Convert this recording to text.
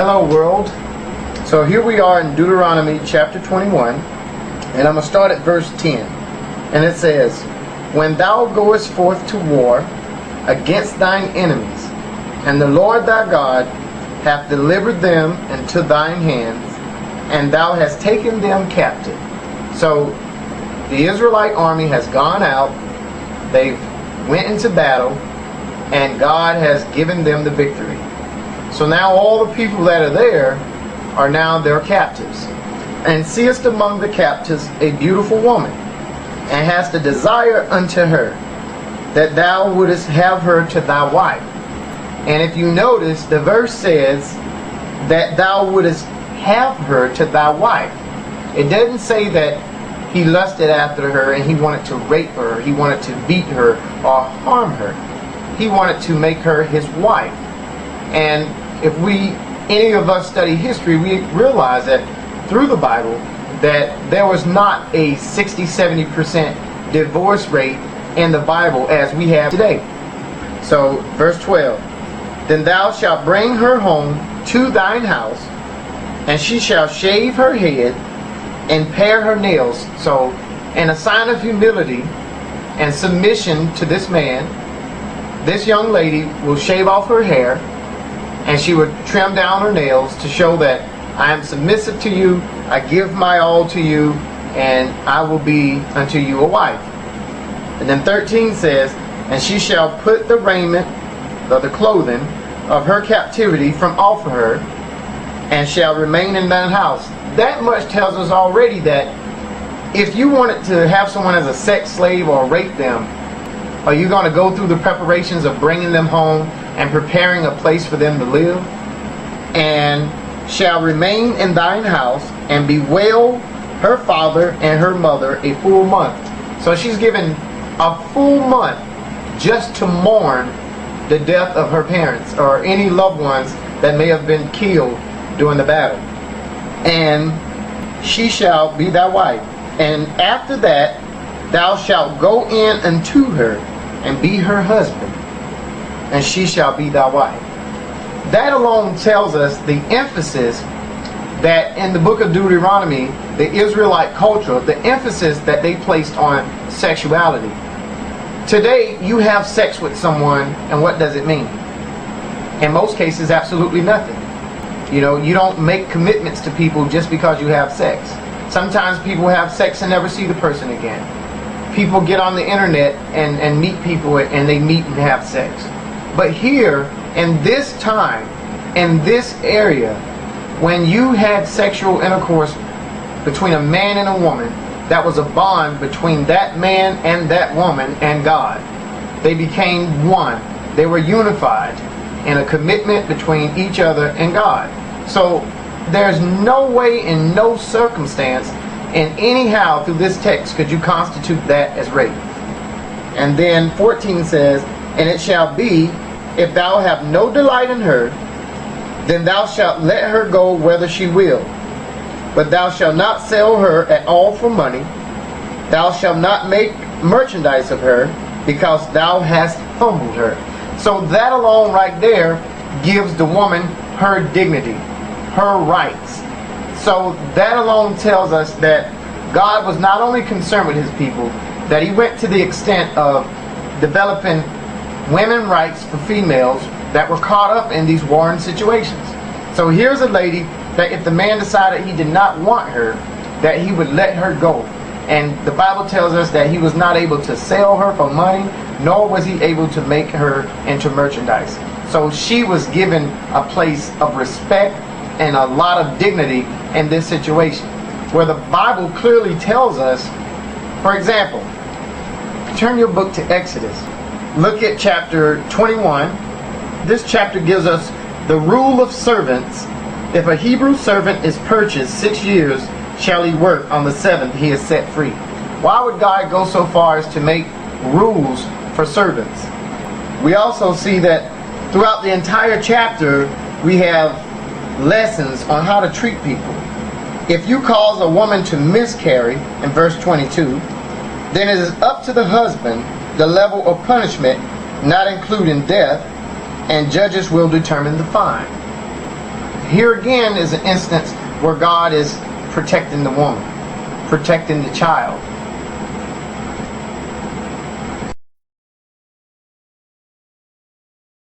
Hello world. So here we are in Deuteronomy chapter 21, and I'm going to start at verse 10. And it says, "When thou goest forth to war against thine enemies, and the Lord thy God hath delivered them into thine hands, and thou hast taken them captive." So the Israelite army has gone out, they've went into battle, and God has given them the victory. So now all the people that are there are now their captives. "And seest among the captives a beautiful woman, and hast a desire unto her, that thou wouldest have her to thy wife." And if you notice, the verse says that thou wouldest have her to thy wife. It doesn't say that he lusted after her and he wanted to rape her, he wanted to beat her or harm her. He wanted to make her his wife. And if any of us study history, we realize that through the Bible that there was not a 60-70% divorce rate in the Bible as we have today. So verse 12, "Then thou shalt bring her home to thine house, and she shall shave her head and pare her nails." So in a sign of humility and submission to this man, this young lady will shave off her hair, and she would trim down her nails to show that I am submissive to you, I give my all to you, and I will be unto you a wife. And then 13 says, "And she shall put the raiment, or the clothing, of her captivity from off of her, and shall remain in thine house." That much tells us already that if you wanted to have someone as a sex slave or rape them, are you going to go through the preparations of bringing them home and preparing a place for them to live? "And shall remain in thine house, and bewail her father and her mother a full month." So she's given a full month just to mourn the death of her parents or any loved ones that may have been killed during the battle. "And she shall be thy wife. And after that thou shalt go in unto her, and be her husband, and she shall be thy wife." That alone tells us the emphasis that in the book of Deuteronomy, the Israelite culture, the emphasis that they placed on sexuality. Today, you have sex with someone, and what does it mean? In most cases, absolutely nothing. You don't make commitments to people just because you have sex. Sometimes people have sex and never see the person again. People get on the internet and meet people, and they meet and have sex. But here, in this time, in this area, when you had sexual intercourse between a man and a woman, that was a bond between that man and that woman and God. They became one. They were unified in a commitment between each other and God. So there's no way, in no circumstance, and anyhow through this text could you constitute that as rape. And then 14 says, "And it shall be, if thou have no delight in her, then thou shalt let her go whither she will. But thou shalt not sell her at all for money. Thou shalt not make merchandise of her, because thou hast humbled her." So that alone right there gives the woman her dignity, her rights. So that alone tells us that God was not only concerned with his people, that he went to the extent of developing women's rights for females that were caught up in these warring situations. So here's a lady that if the man decided he did not want her, that he would let her go. And the Bible tells us that he was not able to sell her for money, nor was he able to make her into merchandise. So she was given a place of respect and a lot of dignity in this situation, where the Bible clearly tells us, for example, turn your book to Exodus. Look at chapter 21. This chapter gives us the rule of servants. "If a Hebrew servant is purchased 6 years, shall he work. On the 7th he is set free." Why would God go so far as to make rules for servants? We also see that throughout the entire chapter we have lessons on how to treat people. "If you cause a woman to miscarry," in verse 22, "then it is up to the husband the level of punishment, not including death, and judges will determine the fine." here again is an instance where God is protecting the woman, protecting the child.